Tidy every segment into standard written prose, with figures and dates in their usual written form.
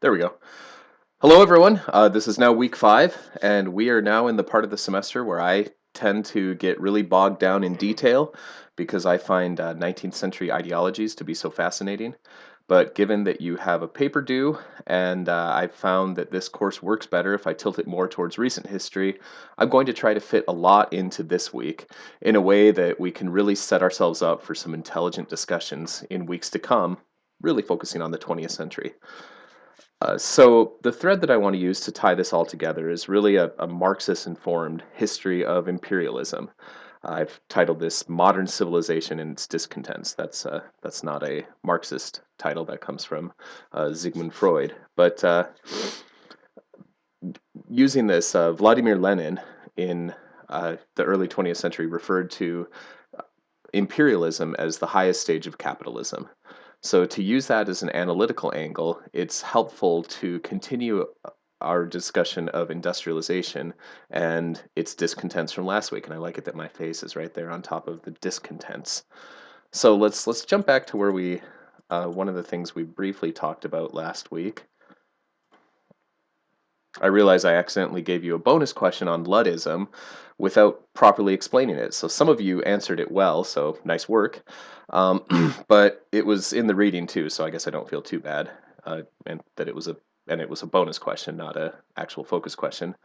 There we go. Hello, everyone. This is now week 5, and we are now in the part of the semester where I tend to get really bogged down in detail because I find 19th century ideologies to be so fascinating. But given that you have a paper due, and I've found that this course works better if I tilt it more towards recent history, I'm going to try to fit a lot into this week in a way that we can really set ourselves up for some intelligent discussions in weeks to come, really focusing on the 20th century. So the thread that I want to use to tie this all together is really a Marxist-informed history of imperialism. I've titled this "Modern Civilization and Its Discontents." That's not a Marxist title. That comes from Sigmund Freud. But using this, Vladimir Lenin in the early 20th century referred to imperialism as the highest stage of capitalism. So to use that as an analytical angle, it's helpful to continue our discussion of industrialization and its discontents from last week. And I like it that my face is right there on top of the discontents. So let's jump back to where we one of the things we briefly talked about last week. I realize I accidentally gave you a bonus question on Luddism without properly explaining it. So some of you answered it well, so nice work. But it was in the reading too, so I guess I don't feel too bad. And that it was a bonus question, not a actual focus question.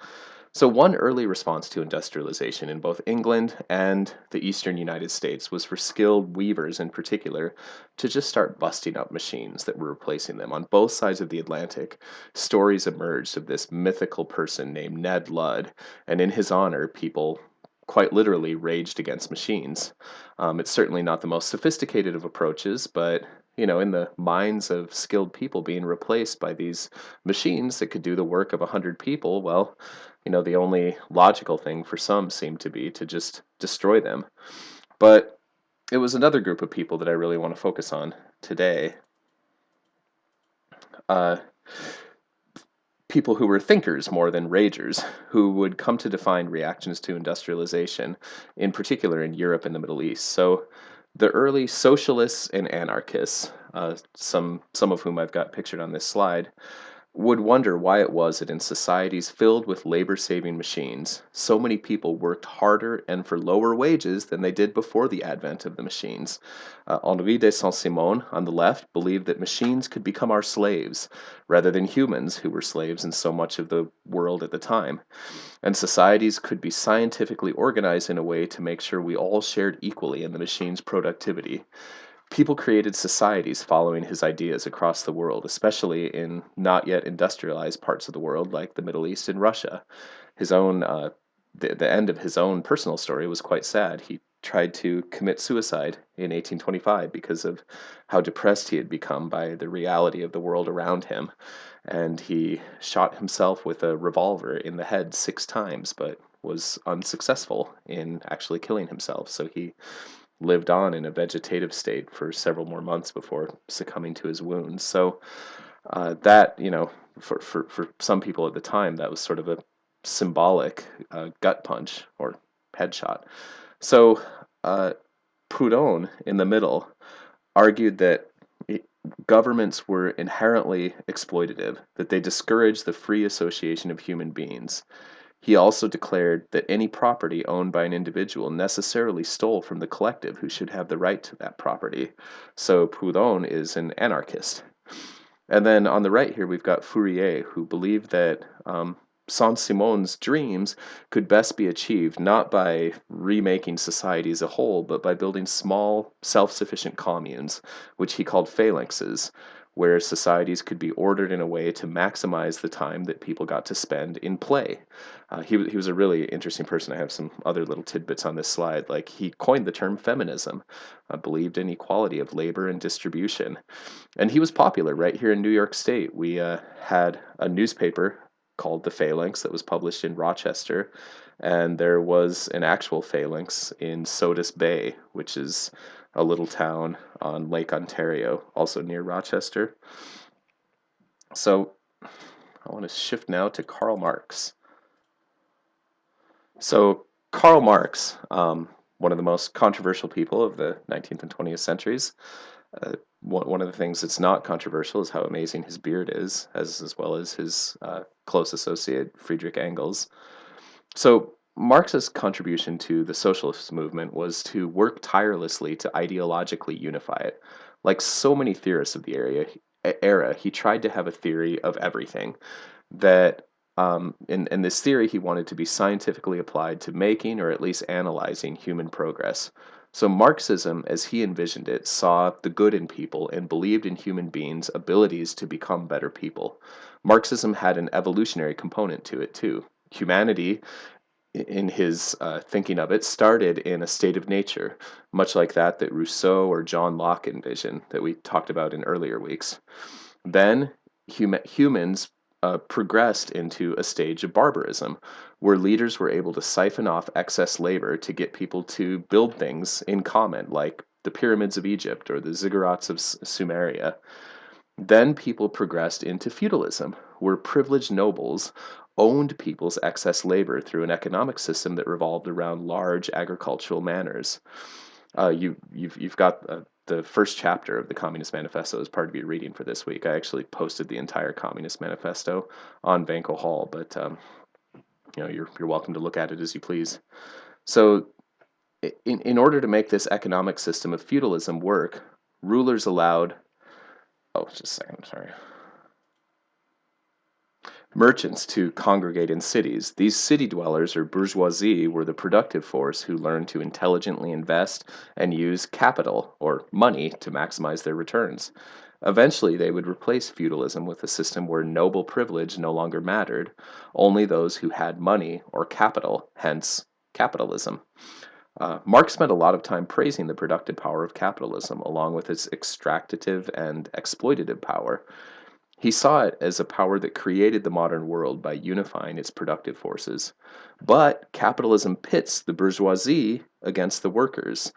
So one early response to industrialization in both England and the eastern United States was for skilled weavers in particular to just start busting up machines that were replacing them. On both sides of the Atlantic, stories emerged of this mythical person named Ned Ludd, and in his honor, people quite literally raged against machines. It's certainly not the most sophisticated of approaches, but in the minds of skilled people being replaced by these machines that could do the work of 100 people, well, the only logical thing for some seemed to be to just destroy them. But it was another group of people that I really want to focus on today. Uh, People who were thinkers more than ragers, who would come to define reactions to industrialization, in particular in Europe and the Middle East. So the early socialists and anarchists, some of whom I've got pictured on this slide, would wonder why it was that in societies filled with labor-saving machines, so many people worked harder and for lower wages than they did before the advent of the machines. Henri de Saint-Simon, on the left, believed that machines could become our slaves, rather than humans who were slaves in so much of the world at the time. And societies could be scientifically organized in a way to make sure we all shared equally in the machine's productivity. People created societies following his ideas across the world, especially in not yet industrialized parts of the world like the Middle East and Russia. His own, the end of his own personal story was quite sad. He tried to commit suicide in 1825 because of how depressed he had become by the reality of the world around him. And he shot himself with a revolver in the head 6 times, but was unsuccessful in actually killing himself. So he lived on in a vegetative state for several more months before succumbing to his wounds. So that, for some people at the time, that was sort of a symbolic gut punch or headshot. So Proudhon, in the middle, argued that governments were inherently exploitative, that they discouraged the free association of human beings. He also declared that any property owned by an individual necessarily stole from the collective who should have the right to that property. So Proudhon is an anarchist. And then on the right here, we've got Fourier, who believed that Saint-Simon's dreams could best be achieved not by remaking society as a whole, but by building small, self-sufficient communes, which he called phalanxes, where societies could be ordered in a way to maximize the time that people got to spend in play. He was a really interesting person. I have some other little tidbits on this slide. Like, he coined the term feminism, believed in equality of labor and distribution. And he was popular right here in New York State. We had a newspaper called The Phalanx that was published in Rochester, and there was an actual phalanx in Sodus Bay, which is a little town on Lake Ontario, also near Rochester. So I want to shift now to Karl Marx. So Karl Marx, one of the most controversial people of the 19th and 20th centuries, One of the things that's not controversial is how amazing his beard is, as well as his close associate Friedrich Engels. So Marx's contribution to the socialist movement was to work tirelessly to ideologically unify it. Like so many theorists of the era, he tried to have a theory of everything that in this theory he wanted to be scientifically applied to making or at least analyzing human progress. So Marxism, as he envisioned it, saw the good in people and believed in human beings' abilities to become better people. Marxism had an evolutionary component to it too. Humanity, in his thinking of it, started in a state of nature, much like that Rousseau or John Locke envisioned, that we talked about in earlier weeks. Then humans progressed into a stage of barbarism, where leaders were able to siphon off excess labor to get people to build things in common, like the pyramids of Egypt or the ziggurats of Sumeria. Then people progressed into feudalism, where privileged nobles owned people's excess labor through an economic system that revolved around large agricultural manors. You've got the first chapter of the Communist Manifesto as part of your reading for this week. I actually posted the entire Communist Manifesto on Banco Hall, but you're welcome to look at it as you please. So, in order to make this economic system of feudalism work, rulers allowed. Oh, just a second. Sorry. Merchants to congregate in cities. These city dwellers, or bourgeoisie, were the productive force who learned to intelligently invest and use capital, or money, to maximize their returns. Eventually, they would replace feudalism with a system where noble privilege no longer mattered, only those who had money or capital, hence capitalism. Marx spent a lot of time praising the productive power of capitalism, along with its extractive and exploitative power. He saw it as a power that created the modern world by unifying its productive forces. But capitalism pits the bourgeoisie against the workers,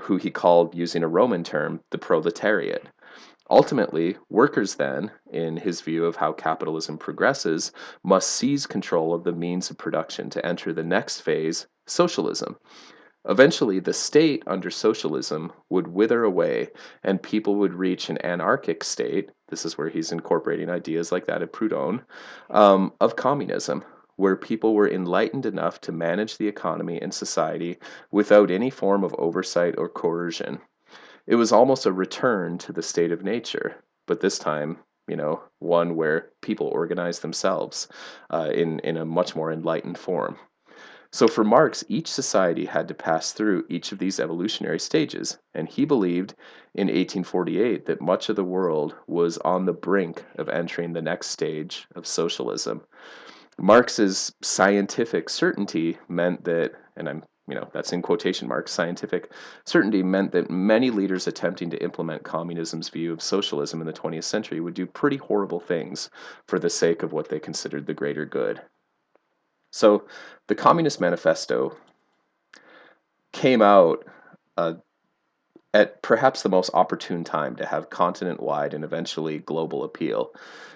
who he called, using a Roman term, the proletariat. Ultimately, workers then, in his view of how capitalism progresses, must seize control of the means of production to enter the next phase, socialism. Eventually, the state under socialism would wither away and people would reach an anarchic state. This is where he's incorporating ideas like that of Proudhon, of communism, where people were enlightened enough to manage the economy and society without any form of oversight or coercion. It was almost a return to the state of nature, but this time, one where people organize themselves in a much more enlightened form. So for Marx, each society had to pass through each of these evolutionary stages, and he believed in 1848 that much of the world was on the brink of entering the next stage of socialism. Marx's scientific certainty meant that, and that's in quotation marks, scientific certainty meant that many leaders attempting to implement communism's view of socialism in the 20th century would do pretty horrible things for the sake of what they considered the greater good. So the Communist Manifesto came out uh, at perhaps the most opportune time to have continent-wide and eventually global appeal.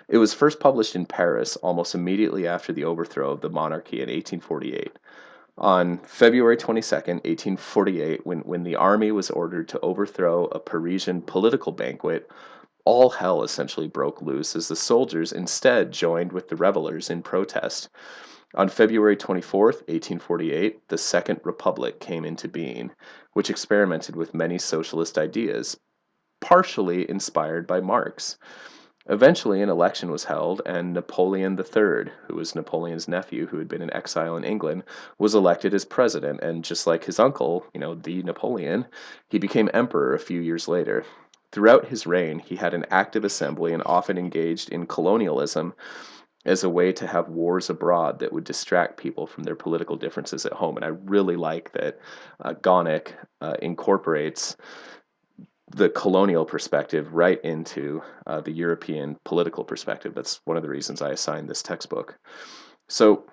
It was first published in Paris almost immediately after the overthrow of the monarchy in 1848. On February 22nd, 1848, when the army was ordered to overthrow a Parisian political banquet, all hell essentially broke loose as the soldiers instead joined with the revelers in protest. On February 24th, 1848, the Second Republic came into being, which experimented with many socialist ideas, partially inspired by Marx. Eventually, an election was held, and Napoleon III, who was Napoleon's nephew who had been in exile in England, was elected as president. And just like his uncle, the Napoleon, he became emperor a few years later. Throughout his reign, he had an active assembly and often engaged in colonialism as a way to have wars abroad that would distract people from their political differences at home. And I really like that Gonick incorporates the colonial perspective right into the European political perspective. That's one of the reasons I assigned this textbook. So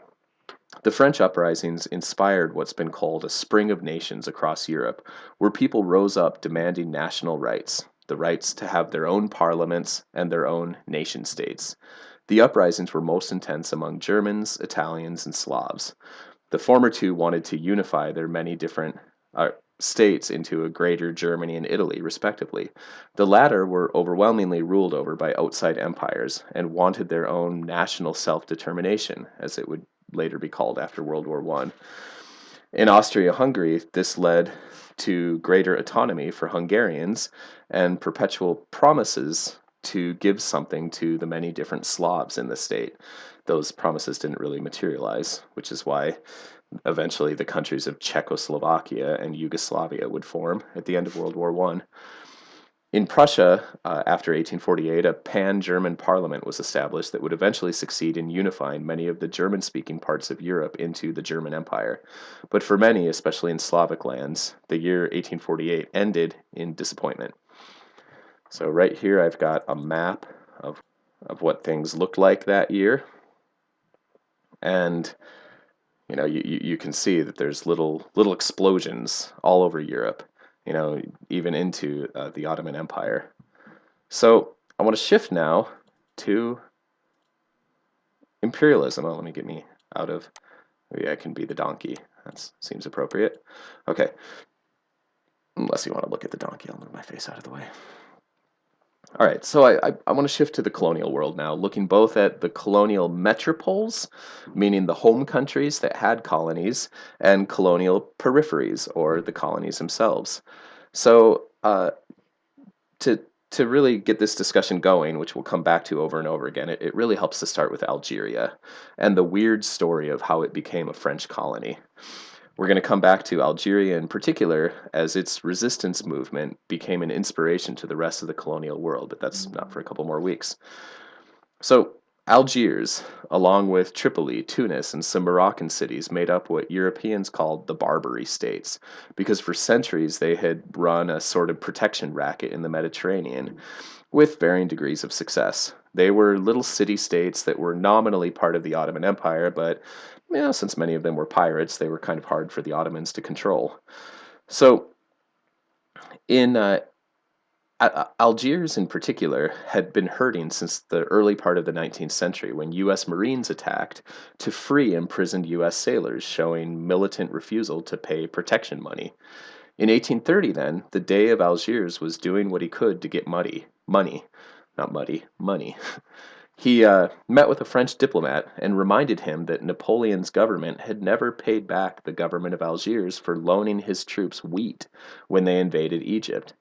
the French uprisings inspired what's been called a spring of nations across Europe, where people rose up demanding national rights, the rights to have their own parliaments and their own nation states. The uprisings were most intense among Germans, Italians, and Slavs. The former two wanted to unify their many different, states into a Greater Germany and Italy, respectively. The latter were overwhelmingly ruled over by outside empires and wanted their own national self-determination, as it would later be called after World War I. In Austria-Hungary, this led to greater autonomy for Hungarians and perpetual promises to give something to the many different Slavs in the state. Those promises didn't really materialize, which is why eventually the countries of Czechoslovakia and Yugoslavia would form at the end of World War I. In Prussia, after 1848, a pan-German parliament was established that would eventually succeed in unifying many of the German-speaking parts of Europe into the German Empire. But for many, especially in Slavic lands, the year 1848 ended in disappointment. So right here I've got a map of what things looked like that year. And you can see that there's little explosions all over Europe, even into the Ottoman Empire. So I want to shift now to imperialism. Oh, let me get me out of, maybe I can be the donkey. That seems appropriate. Okay, unless you want to look at the donkey, I'll move my face out of the way. All right, so I want to shift to the colonial world now, looking both at the colonial metropoles, meaning the home countries that had colonies, and colonial peripheries, or the colonies themselves. So to really get this discussion going, which we'll come back to over and over again, it really helps to start with Algeria and the weird story of how it became a French colony. We're going to come back to Algeria in particular, as its resistance movement became an inspiration to the rest of the colonial world, but that's not for a couple more weeks. So Algiers, along with Tripoli, Tunis, and some Moroccan cities, made up what Europeans called the Barbary States, because for centuries they had run a sort of protection racket in the Mediterranean, with varying degrees of success. They were little city-states that were nominally part of the Ottoman Empire, but since many of them were pirates, they were kind of hard for the Ottomans to control. So in Algiers, in particular, had been hurting since the early part of the 19th century when U.S. Marines attacked to free imprisoned U.S. sailors, showing militant refusal to pay protection money. In 1830, then, the Dey of Algiers was doing what he could to get money. He met with a French diplomat and reminded him that Napoleon's government had never paid back the government of Algiers for loaning his troops wheat when they invaded Egypt.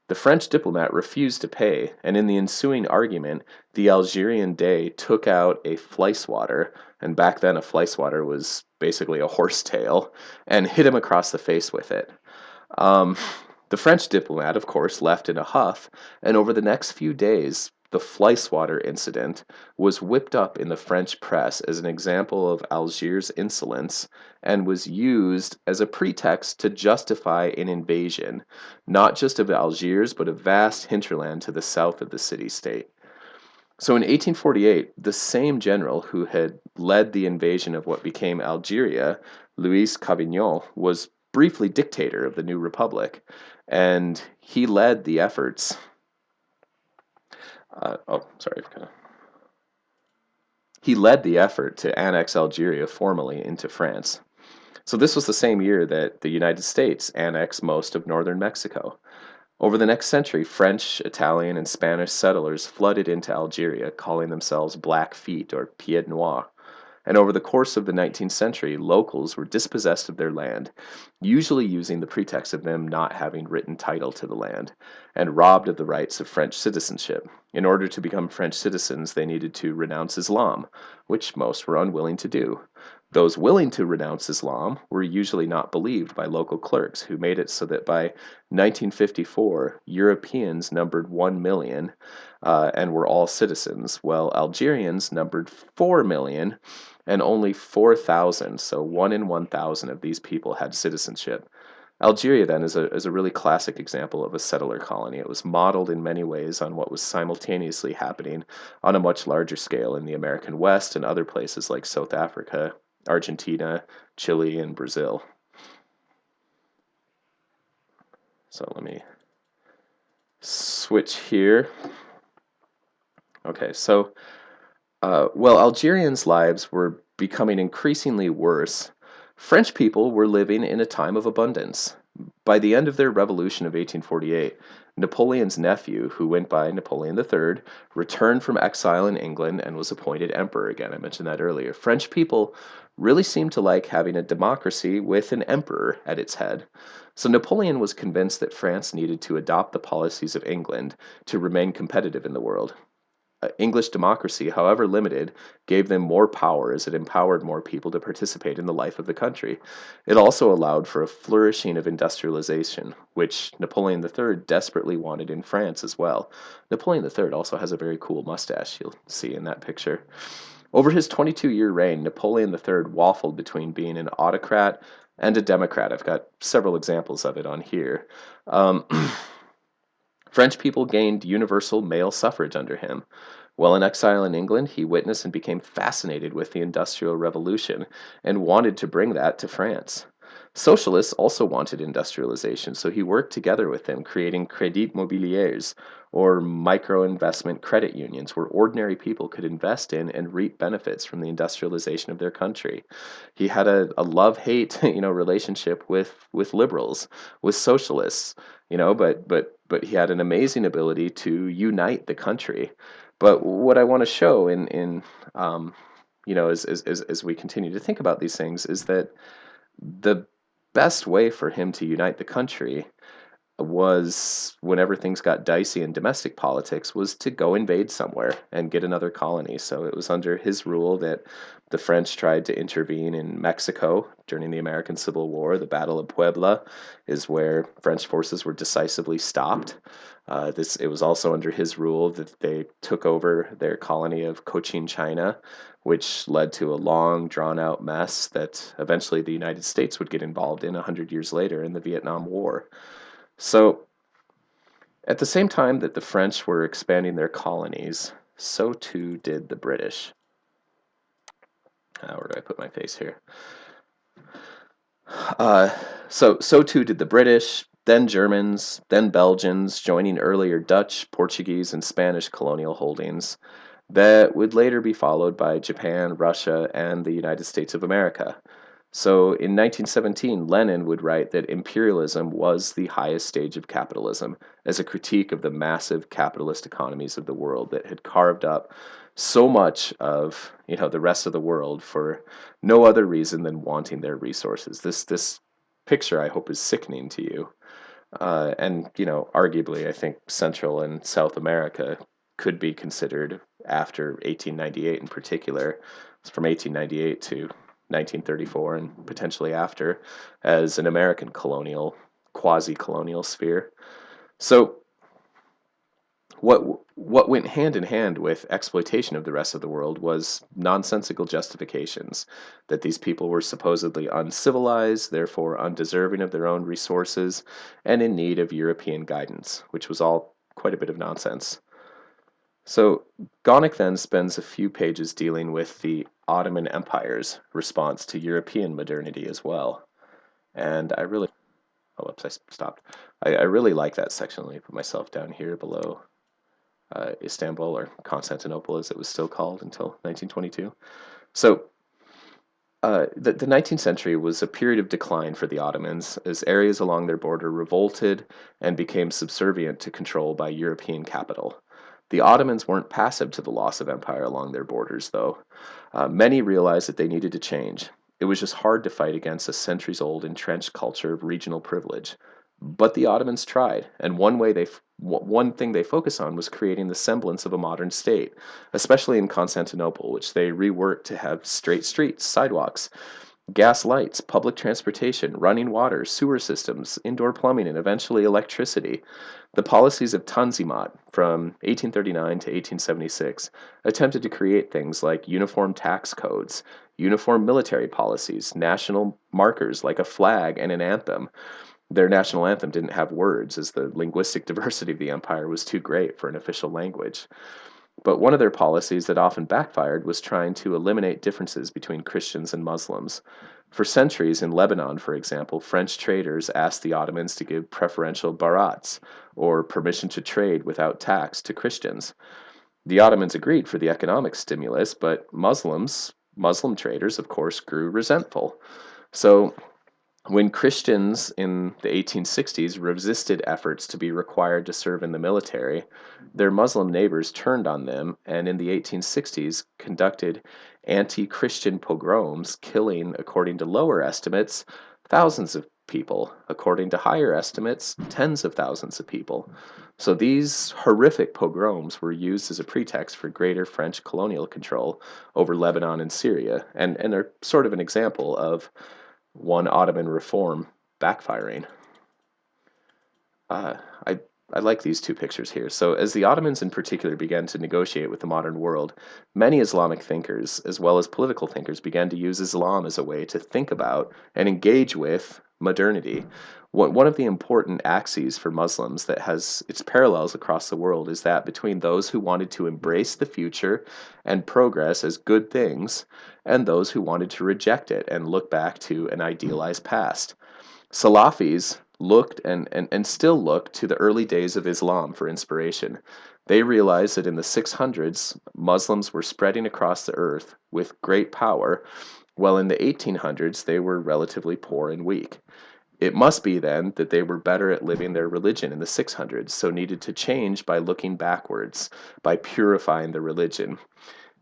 The French diplomat refused to pay, and in the ensuing argument, the Algerian Dey took out a fleecewater, and back then a fleecewater was basically a horsetail, and hit him across the face with it. The French diplomat, of course, left in a huff, and over the next few days, the fleecewater incident was whipped up in the French press as an example of Algiers' insolence and was used as a pretext to justify an invasion, not just of Algiers, but a vast hinterland to the south of the city-state. So in 1848, the same general who had led the invasion of what became Algeria, Louis Cavaignac, was briefly dictator of the new republic, and he led the efforts. He led the effort to annex Algeria formally into France. So this was the same year that the United States annexed most of northern Mexico. Over the next century, French, Italian, and Spanish settlers flooded into Algeria, calling themselves Blackfeet or Pied Noirs. And over the course of the 19th century, locals were dispossessed of their land, usually using the pretext of them not having written title to the land, and robbed of the rights of French citizenship. In order to become French citizens, they needed to renounce Islam, which most were unwilling to do. Those willing to renounce Islam were usually not believed by local clerks, who made it so that by 1954, Europeans numbered 1 million and were all citizens, while Algerians numbered 4 million and only 4,000, so 1 in 1,000 of these people had citizenship. Algeria, then, is a really classic example of a settler colony. It was modeled in many ways on what was simultaneously happening on a much larger scale in the American West and other places like South Africa, Argentina, Chile, and Brazil. So let me switch here. Okay, so while Algerians' lives were becoming increasingly worse, French people were living in a time of abundance. By the end of their revolution of 1848, Napoleon's nephew, who went by Napoleon III, returned from exile in England and was appointed emperor again. I mentioned that earlier. French people really seemed to like having a democracy with an emperor at its head. So Napoleon was convinced that France needed to adopt the policies of England to remain competitive in the world. English democracy, however limited, gave them more power as it empowered more people to participate in the life of the country. It also allowed for a flourishing of industrialization, which Napoleon III desperately wanted in France as well. Napoleon III also has a very cool mustache, you'll see in that picture. Over his 22-year reign, Napoleon III waffled between being an autocrat and a democrat. I've got several examples of it on here. Um, French people gained universal male suffrage under him. While in exile in England, he witnessed and became fascinated with the Industrial Revolution and wanted to bring that to France. Socialists also wanted industrialization, so he worked together with them, creating crédits mobiliers, or micro-investment credit unions, where ordinary people could invest in and reap benefits from the industrialization of their country. He had a love-hate, relationship with liberals, with socialists, but he had an amazing ability to unite the country. But what I want to show um, as we continue to think about these things is that the best way for him to unite the country was, whenever things got dicey in domestic politics, was to go invade somewhere and get another colony. So it was under his rule that the French tried to intervene in Mexico during the American Civil War. The Battle of Puebla is where French forces were decisively stopped. It was also under his rule that they took over their colony of Cochin China, which led to a long, drawn-out mess that eventually the United States would get involved in 100 years later in the Vietnam War. So, at the same time that the French were expanding their colonies, so too did the British. Where do I put my face here? So too did the British, then Germans, then Belgians, joining earlier Dutch, Portuguese, and Spanish colonial holdings that would later be followed by Japan, Russia, and the United States of America. So in 1917, Lenin would write that imperialism was the highest stage of capitalism, as a critique of the massive capitalist economies of the world that had carved up so much of the rest of the world for no other reason than wanting their resources. This picture, I hope, is sickening to you. And arguably, I think Central and South America could be considered, after 1898 in particular, from 1898 to 1934 and potentially after, as an American colonial, quasi-colonial sphere. So what went hand in hand with exploitation of the rest of the world was nonsensical justifications that these people were supposedly uncivilized, therefore undeserving of their own resources, and in need of European guidance, which was all quite a bit of nonsense. So Gonick then spends a few pages dealing with the Ottoman Empire's response to European modernity as well. And I stopped. I really like that section. Let me put myself down here below Istanbul, or Constantinople as it was still called until 1922. So the 19th century was a period of decline for the Ottomans as areas along their border revolted and became subservient to control by European capital. The Ottomans weren't passive to the loss of empire along their borders, though. Many realized that they needed to change. It was just hard to fight against a centuries-old entrenched culture of regional privilege. But the Ottomans tried, and one thing they focused on was creating the semblance of a modern state, especially in Constantinople, which they reworked to have straight streets, sidewalks, gas lights, public transportation, running water, sewer systems, indoor plumbing, and eventually electricity. The policies of Tanzimat from 1839 to 1876 attempted to create things like uniform tax codes, uniform military policies, national markers like a flag and an anthem. Their national anthem didn't have words, as the linguistic diversity of the empire was too great for an official language. But one of their policies that often backfired was trying to eliminate differences between Christians and Muslims. For centuries in Lebanon, for example, French traders asked the Ottomans to give preferential barats, or permission to trade without tax, to Christians. The Ottomans agreed for the economic stimulus, but Muslim traders, of course, grew resentful. So When Christians in the 1860s resisted efforts to be required to serve in the military, their Muslim neighbors turned on them and in the 1860s conducted anti Christian pogroms, killing, according to lower estimates, thousands of people, according to higher estimates, tens of thousands of people. So these horrific pogroms were used as a pretext for greater French colonial control over Lebanon and Syria, and are sort of an example of one Ottoman reform backfiring. Uh, I I like these two pictures here. So, as the Ottomans in particular began to negotiate with the modern world, many Islamic thinkers, as well as political thinkers, began to use Islam as a way to think about and engage with modernity. One of the important axes for Muslims that has its parallels across the world is that between those who wanted to embrace the future and progress as good things, and those who wanted to reject it and look back to an idealized past. Salafis looked and still look to the early days of Islam for inspiration. They realized that in the 600s, Muslims were spreading across the earth with great power, while in the 1800s they were relatively poor and weak. It must be then that they were better at living their religion in the 600s, so needed to change by looking backwards, by purifying the religion.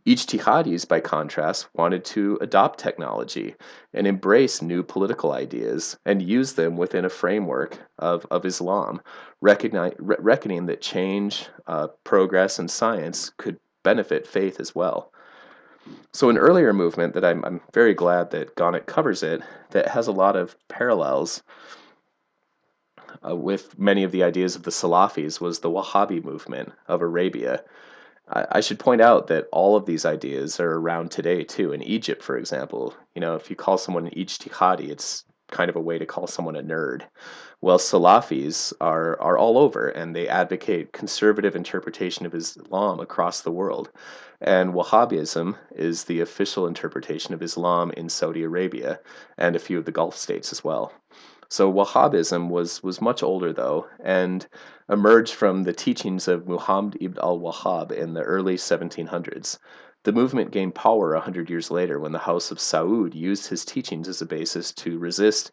Ijtihadis, by contrast, wanted to adopt technology and embrace new political ideas and use them within a framework of Islam, reckoning that change, progress, and science could benefit faith as well. So, an earlier movement that I'm very glad that Gonnet covers it, that has a lot of parallels with many of the ideas of the Salafis, was the Wahhabi movement of Arabia. I should point out that all of these ideas are around today too. In Egypt, for example, if you call someone an ijtihadi, it's kind of a way to call someone a nerd. Well, Salafis are all over, and they advocate conservative interpretation of Islam across the world. And Wahhabism is the official interpretation of Islam in Saudi Arabia and a few of the Gulf states as well. So Wahhabism was much older though, and emerged from the teachings of Muhammad ibn al-Wahhab in the early 1700s. The movement gained power 100 years later when the House of Saud used his teachings as a basis to resist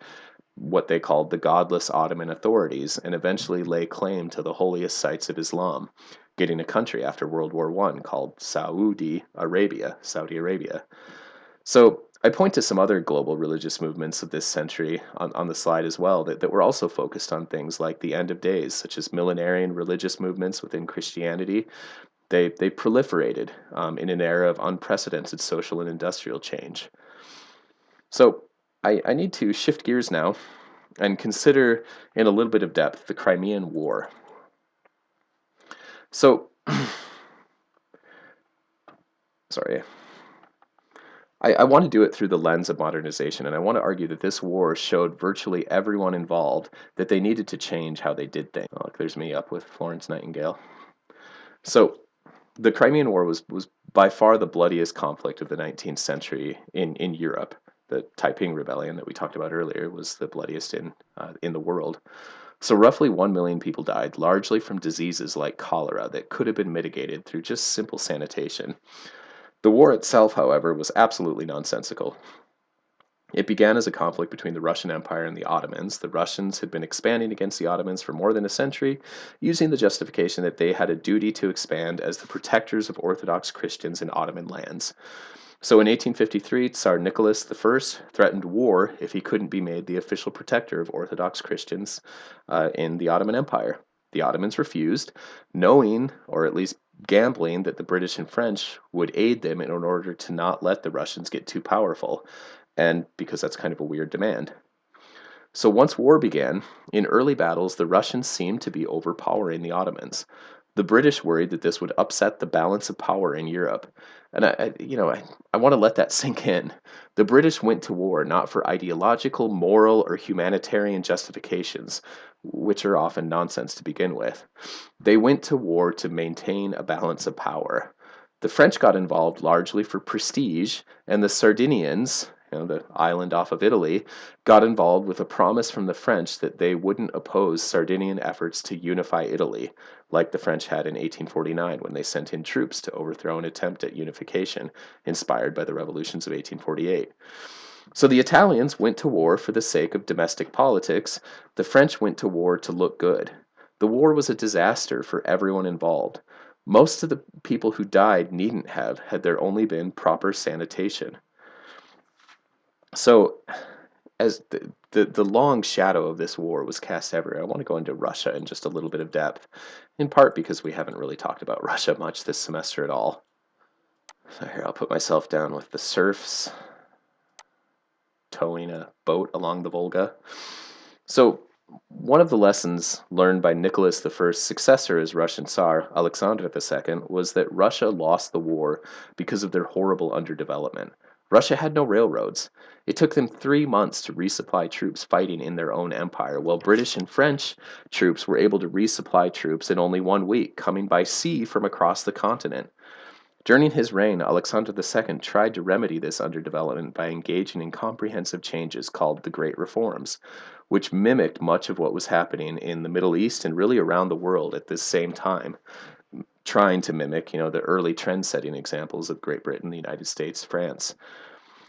what they called the godless Ottoman authorities and eventually lay claim to the holiest sites of Islam, getting a country after World War I called Saudi Arabia. So I point to some other global religious movements of this century on the slide as well that were also focused on things like the end of days, such as millenarian religious movements within Christianity. They proliferated in an era of unprecedented social and industrial change. So I need to shift gears now and consider in a little bit of depth the Crimean War. So, sorry. I want to do it through the lens of modernization, and I want to argue that this war showed virtually everyone involved that they needed to change how they did things. Oh, look, there's me up with Florence Nightingale. So, the Crimean War was by far the bloodiest conflict of the 19th century in Europe. The Taiping Rebellion that we talked about earlier was the bloodiest in the world. So roughly 1 million people died, largely from diseases like cholera that could have been mitigated through just simple sanitation. The war itself, however, was absolutely nonsensical. It began as a conflict between the Russian Empire and the Ottomans. The Russians had been expanding against the Ottomans for more than a century, using the justification that they had a duty to expand as the protectors of Orthodox Christians in Ottoman lands. So in 1853, Tsar Nicholas I threatened war if he couldn't be made the official protector of Orthodox Christians in the Ottoman Empire. The Ottomans refused, knowing, or at least gambling, that the British and French would aid them in order to not let the Russians get too powerful, and because that's kind of a weird demand. So once war began, in early battles, the Russians seemed to be overpowering the Ottomans. The British worried that this would upset the balance of power in Europe. And I want to let that sink in. The British went to war not for ideological, moral, or humanitarian justifications, which are often nonsense to begin with. They went to war to maintain a balance of power. The French got involved largely for prestige, and the Sardinians, the island off of Italy, got involved with a promise from the French that they wouldn't oppose Sardinian efforts to unify Italy, like the French had in 1849 when they sent in troops to overthrow an attempt at unification inspired by the revolutions of 1848. So the Italians went to war for the sake of domestic politics. The French went to war to look good. The war was a disaster for everyone involved. Most of the people who died needn't have, had there only been proper sanitation. So, as the long shadow of this war was cast everywhere, I want to go into Russia in just a little bit of depth, in part because we haven't really talked about Russia much this semester at all. So here, I'll put myself down with the serfs towing a boat along the Volga. So, one of the lessons learned by Nicholas I's successor as Russian Tsar, Alexander II, was that Russia lost the war because of their horrible underdevelopment. Russia had no railroads. It took them 3 months to resupply troops fighting in their own empire, while British and French troops were able to resupply troops in only 1 week, coming by sea from across the continent. During his reign, Alexander II tried to remedy this underdevelopment by engaging in comprehensive changes called the Great Reforms, which mimicked much of what was happening in the Middle East and really around the world at this same time, trying to mimic, the early trend-setting examples of Great Britain, the United States, France.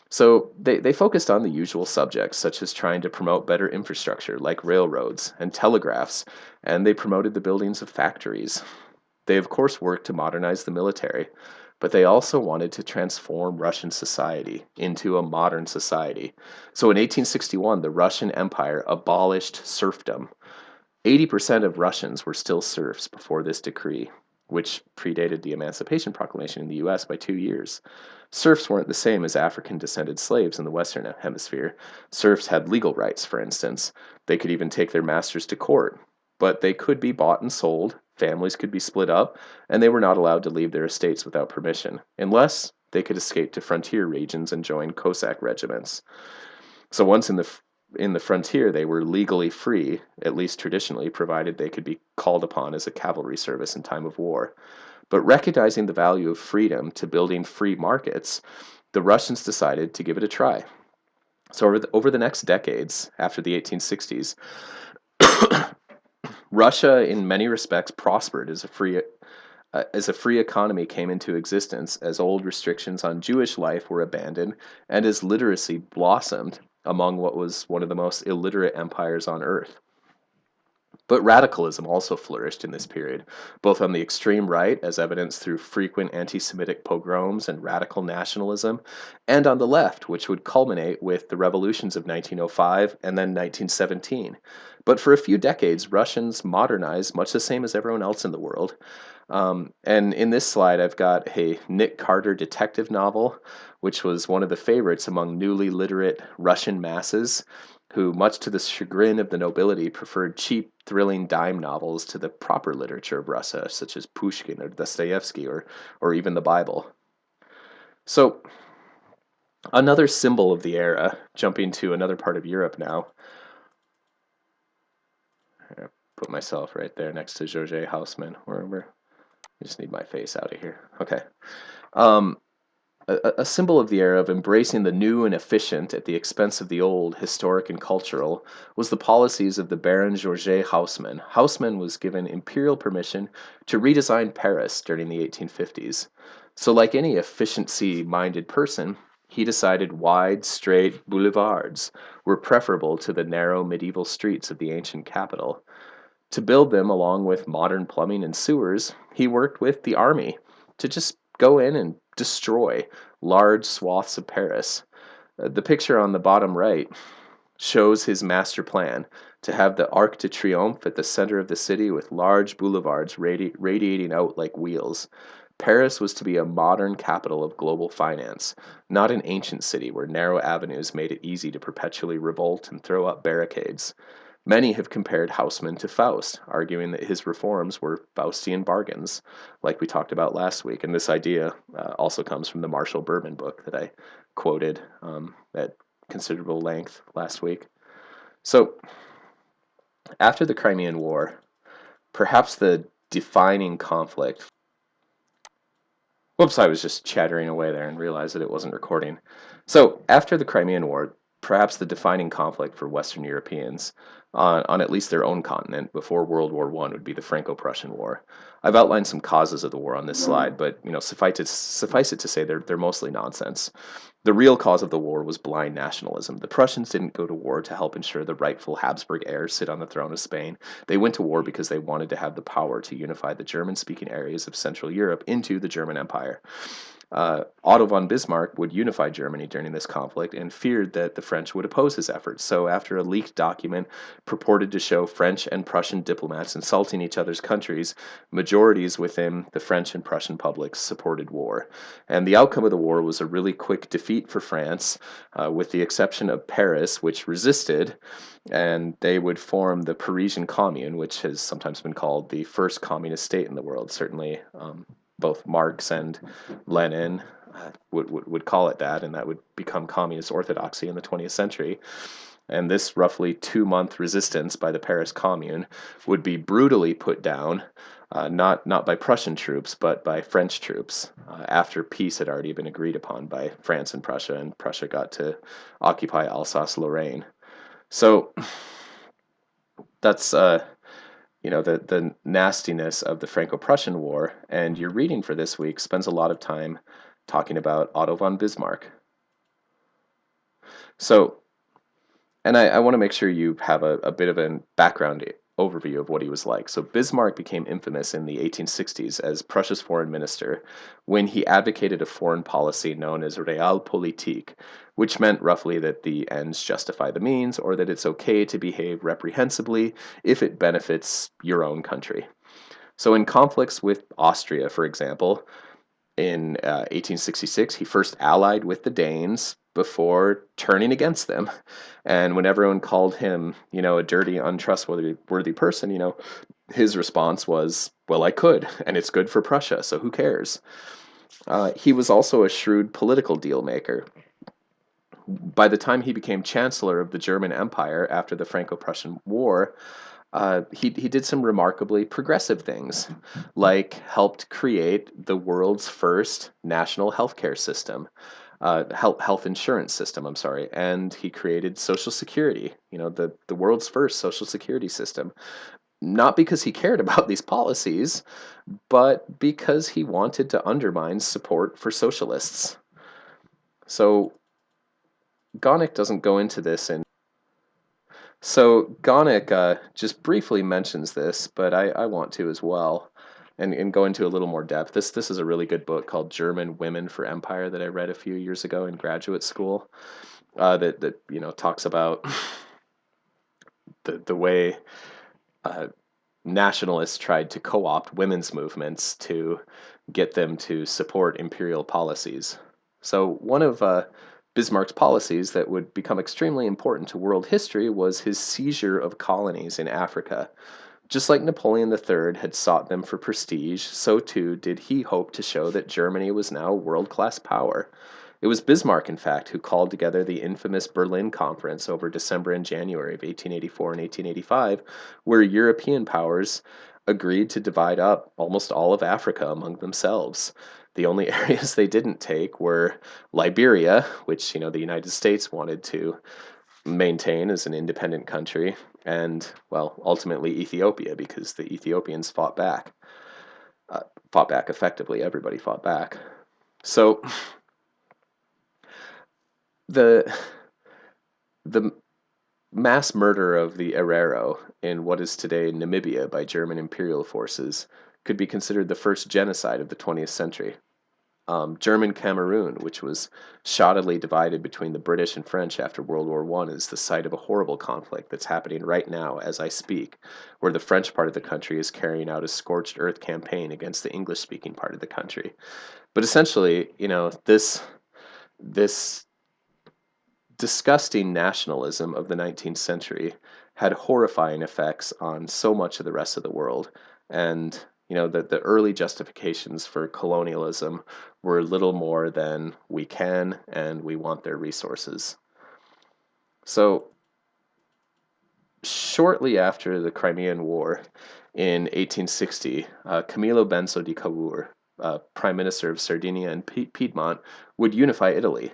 So they focused on the usual subjects, such as trying to promote better infrastructure like railroads and telegraphs, and they promoted the buildings of factories. They, of course, worked to modernize the military, but they also wanted to transform Russian society into a modern society. So in 1861, the Russian Empire abolished serfdom. 80% of Russians were still serfs before this decree, which predated the Emancipation Proclamation in the US by 2 years. Serfs weren't the same as African descended slaves in the Western Hemisphere. Serfs had legal rights, for instance. They could even take their masters to court, but they could be bought and sold, families could be split up, and they were not allowed to leave their estates without permission, unless they could escape to frontier regions and join Cossack regiments. So once in the frontier, they were legally free, at least traditionally, provided they could be called upon as a cavalry service in time of war. But recognizing the value of freedom to building free markets, the Russians decided to give it a try. So over the next decades, after the 1860s, Russia, in many respects, prospered as a free economy came into existence, as old restrictions on Jewish life were abandoned, and as literacy blossomed among what was one of the most illiterate empires on earth. But radicalism also flourished in this period, both on the extreme right, as evidenced through frequent anti Semitic pogroms and radical nationalism, and on the left, which would culminate with the revolutions of 1905 and then 1917. But for a few decades, Russians modernized much the same as everyone else in the world. And in this slide, I've got a Nick Carter detective novel, which was one of the favorites among newly literate Russian masses, who, much to the chagrin of the nobility, preferred cheap, thrilling dime novels to the proper literature of Russia, such as Pushkin or Dostoevsky or even the Bible. So, another symbol of the era, jumping to another part of Europe now. I put myself right there next to Georges Haussmann, wherever. I just need my face out of here. Okay. Um, a symbol of the era of embracing the new and efficient at the expense of the old, historic and cultural, was the policies of the Baron Georges Haussmann. Haussmann was given imperial permission to redesign Paris during the 1850s. So, like any efficiency-minded person, he decided wide, straight boulevards were preferable to the narrow medieval streets of the ancient capital. To build them along with modern plumbing and sewers, he worked with the army to just go in and destroy large swaths of Paris. The picture on the bottom right shows his master plan to have the Arc de Triomphe at the center of the city with large boulevards radiating out like wheels. Paris was to be a modern capital of global finance, not an ancient city where narrow avenues made it easy to perpetually revolt and throw up barricades. Many have compared Haussmann to Faust, arguing that his reforms were Faustian bargains, like we talked about last week. And this idea also comes from the Marshall Berman book that I quoted at considerable length last week. So, after the Crimean War, perhaps the defining conflict. Whoops, I was just chattering away there and realized that it wasn't recording. So, after the Crimean War, perhaps the defining conflict for Western Europeans on at least their own continent before World War I would be the Franco-Prussian War. I've outlined some causes of the war on this slide, but suffice it to say they're mostly nonsense. The real cause of the war was blind nationalism. The Prussians didn't go to war to help ensure the rightful Habsburg heirs sit on the throne of Spain. They went to war because they wanted to have the power to unify the German-speaking areas of Central Europe into the German Empire. Otto von Bismarck would unify Germany during this conflict and feared that the French would oppose his efforts. So, after a leaked document purported to show French and Prussian diplomats insulting each other's countries, majorities within the French and Prussian publics supported war. And the outcome of the war was a really quick defeat for France, with the exception of Paris, which resisted, and they would form the Parisian Commune, which has sometimes been called the first communist state in the world. Certainly, both Marx and Lenin would call it that, and that would become communist orthodoxy in the 20th century. And this roughly 2-month resistance by the Paris Commune would be brutally put down, not by Prussian troops, but by French troops, after peace had already been agreed upon by France and Prussia got to occupy Alsace-Lorraine. So that's the nastiness of the Franco-Prussian War, and your reading for this week spends a lot of time talking about Otto von Bismarck. So, and I want to make sure you have a bit of a background overview of what he was like. So Bismarck became infamous in the 1860s as Prussia's foreign minister when he advocated a foreign policy known as Realpolitik, which meant roughly that the ends justify the means, or that it's okay to behave reprehensibly if it benefits your own country. So in conflicts with Austria, for example, in 1866, he first allied with the Danes before turning against them. And when everyone called him, a dirty, untrustworthy person, his response was, well, I could, and it's good for Prussia, so who cares? He was also a shrewd political deal maker. By the time he became Chancellor of the German Empire after the Franco-Prussian War, he did some remarkably progressive things, like helped create the world's first national healthcare system, health insurance system, I'm sorry, and he created Social Security, the world's first Social Security system. Not because he cared about these policies, but because he wanted to undermine support for socialists. So Gonick doesn't go into this in. So Gonick just briefly mentions this, but I want to as well, and go into a little more depth. This is a really good book called German Women for Empire that I read a few years ago in graduate school. That talks about the way nationalists tried to co-opt women's movements to get them to support imperial policies. So one of Bismarck's policies that would become extremely important to world history was his seizure of colonies in Africa. Just like Napoleon III had sought them for prestige, so too did he hope to show that Germany was now a world-class power. It was Bismarck, in fact, who called together the infamous Berlin Conference over December and January of 1884 and 1885, where European powers agreed to divide up almost all of Africa among themselves. The only areas they didn't take were Liberia, which, the United States wanted to maintain as an independent country, and, well, ultimately Ethiopia, because the Ethiopians fought back. Fought back effectively. Everybody fought back. So the mass murder of the Herero in what is today Namibia by German imperial forces could be considered the first genocide of the 20th century. German Cameroon, which was shoddily divided between the British and French after World War I, is the site of a horrible conflict that's happening right now as I speak, where the French part of the country is carrying out a scorched earth campaign against the English-speaking part of the country. But essentially, this disgusting nationalism of the 19th century had horrifying effects on so much of the rest of the world. And, the early justifications for colonialism were little more than we can and we want their resources. So, shortly after the Crimean War in 1860, Camillo Benso di Cavour, Prime Minister of Sardinia and Piedmont, would unify Italy.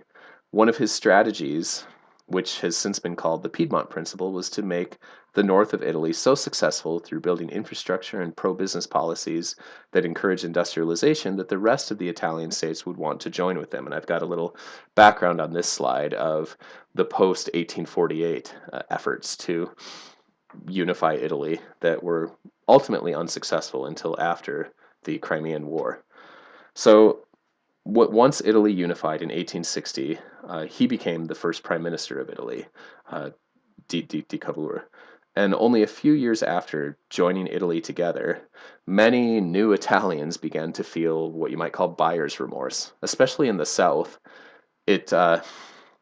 One of his strategies which has since been called the Piedmont Principle, was to make the north of Italy so successful through building infrastructure and pro-business policies that encourage industrialization that the rest of the Italian states would want to join with them. And I've got a little background on this slide of the post-1848 efforts to unify Italy that were ultimately unsuccessful until after the Crimean War. So once Italy unified in 1860, he became the first prime minister of Italy, di Cavour. And only a few years after joining Italy together, many new Italians began to feel what you might call buyer's remorse, especially in the South. It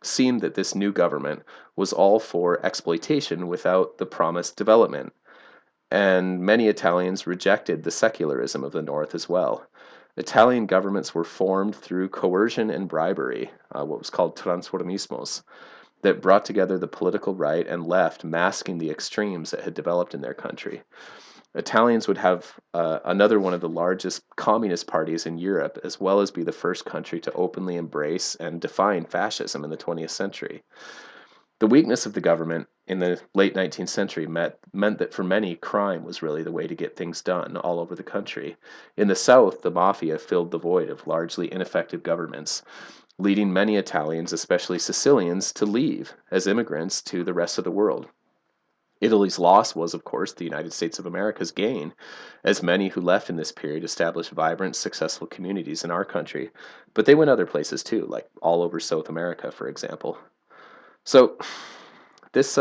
seemed that this new government was all for exploitation without the promised development, and many Italians rejected the secularism of the North as well. Italian governments were formed through coercion and bribery, what was called transformismos, that brought together the political right and left, masking the extremes that had developed in their country. Italians would have another one of the largest communist parties in Europe, as well as be the first country to openly embrace and define fascism in the 20th century. The weakness of the government in the late 19th century meant that for many, crime was really the way to get things done all over the country. In the South, the mafia filled the void of largely ineffective governments, leading many Italians, especially Sicilians, to leave as immigrants to the rest of the world. Italy's loss was, of course, the United States of America's gain, as many who left in this period established vibrant, successful communities in our country. But they went other places too, like all over South America, for example. So this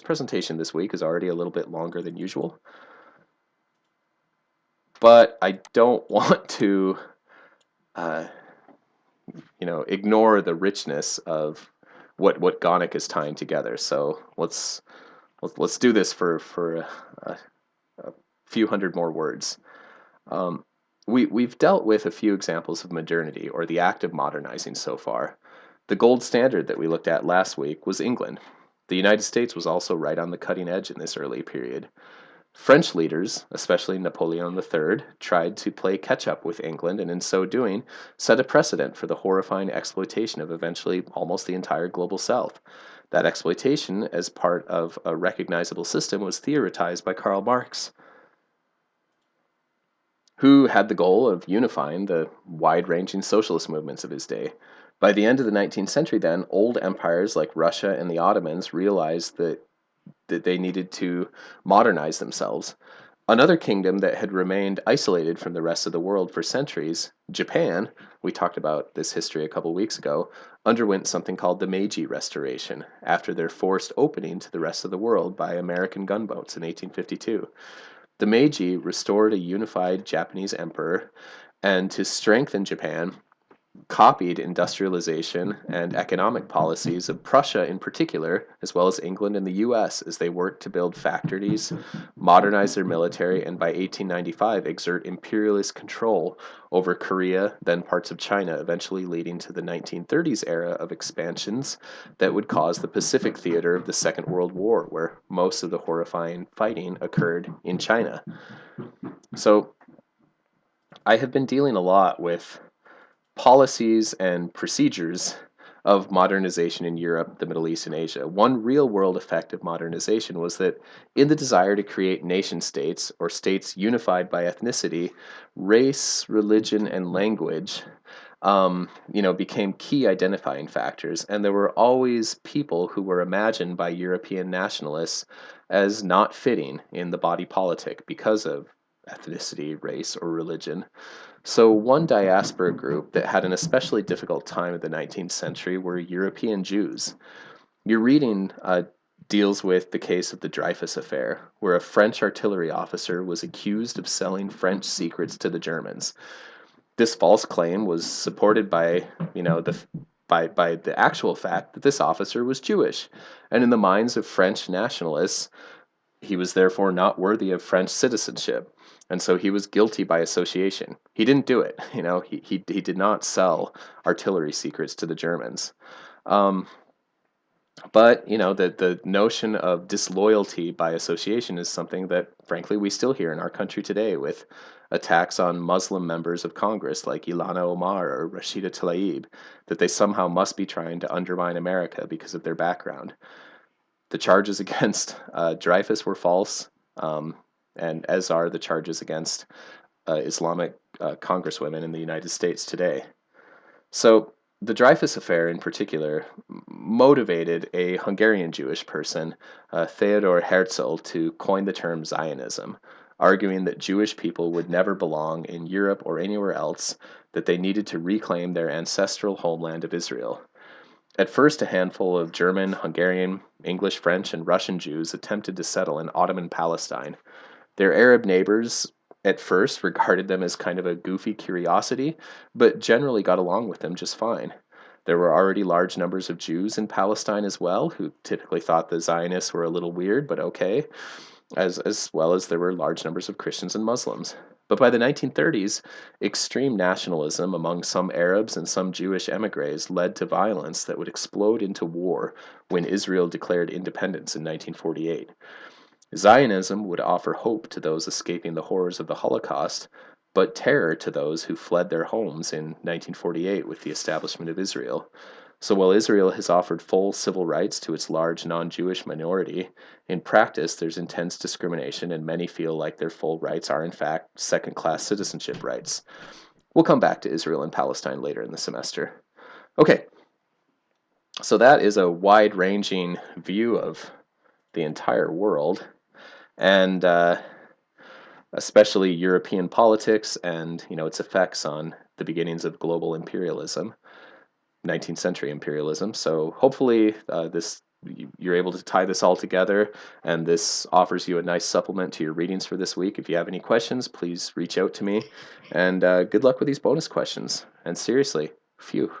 presentation this week is already a little bit longer than usual, but I don't want to ignore the richness of what Gonick is tying together. So let's do this for a few hundred more words. We've dealt with a few examples of modernity, or the act of modernizing, so far. The gold standard that we looked at last week was England. The United States was also right on the cutting edge in this early period. French leaders, especially Napoleon III, tried to play catch-up with England, and in so doing, set a precedent for the horrifying exploitation of eventually almost the entire global South. That exploitation, as part of a recognizable system, was theorized by Karl Marx, who had the goal of unifying the wide-ranging socialist movements of his day. By the end of the 19th century, then, old empires like Russia and the Ottomans realized that they needed to modernize themselves. Another kingdom that had remained isolated from the rest of the world for centuries, Japan, we talked about this history a couple weeks ago, underwent something called the Meiji Restoration after their forced opening to the rest of the world by American gunboats in 1852. The Meiji restored a unified Japanese emperor, and to strengthen Japan, copied industrialization and economic policies of Prussia in particular, as well as England and the US, as they worked to build factories, modernize their military, and by 1895 exert imperialist control over Korea, then parts of China, eventually leading to the 1930s era of expansions that would cause the Pacific theater of the Second World War, where most of the horrifying fighting occurred in China. So I have been dealing a lot with policies and procedures of modernization in Europe, the Middle East, and Asia. One real-world effect of modernization was that in the desire to create nation-states, or states unified by ethnicity, race, religion, and language became key identifying factors, and there were always people who were imagined by European nationalists as not fitting in the body politic because of ethnicity, race, or religion. So one diaspora group that had an especially difficult time in the 19th century were European Jews. Your reading deals with the case of the Dreyfus Affair, where a French artillery officer was accused of selling French secrets to the Germans. This false claim was supported by, by the actual fact that this officer was Jewish, and in the minds of French nationalists, he was therefore not worthy of French citizenship, and so he was guilty by association. He didn't do it, he did not sell artillery secrets to the Germans. But the notion of disloyalty by association is something that, frankly, we still hear in our country today with attacks on Muslim members of Congress like Ilana Omar or Rashida Tlaib, that they somehow must be trying to undermine America because of their background. The charges against Dreyfus were false, um, and as are the charges against Islamic congresswomen in the United States today. So the Dreyfus affair in particular motivated a Hungarian Jewish person, Theodor Herzl, to coin the term Zionism, arguing that Jewish people would never belong in Europe or anywhere else, that they needed to reclaim their ancestral homeland of Israel. At first, a handful of German, Hungarian, English, French, and Russian Jews attempted to settle in Ottoman Palestine. Their Arab neighbors at first regarded them as kind of a goofy curiosity, but generally got along with them just fine. There were already large numbers of Jews in Palestine as well, who typically thought the Zionists were a little weird, but okay, as well as there were large numbers of Christians and Muslims. But by the 1930s, extreme nationalism among some Arabs and some Jewish emigres led to violence that would explode into war when Israel declared independence in 1948. Zionism would offer hope to those escaping the horrors of the Holocaust, but terror to those who fled their homes in 1948 with the establishment of Israel. So while Israel has offered full civil rights to its large non-Jewish minority, in practice there's intense discrimination and many feel like their full rights are in fact second-class citizenship rights. We'll come back to Israel and Palestine later in the semester. Okay, so that is a wide-ranging view of the entire world, and especially European politics and its effects on the beginnings of global imperialism, 19th century imperialism. So hopefully you're able to tie this all together, and this offers you a nice supplement to your readings for this week. If you have any questions, please reach out to me, and good luck with these bonus questions. And seriously, phew.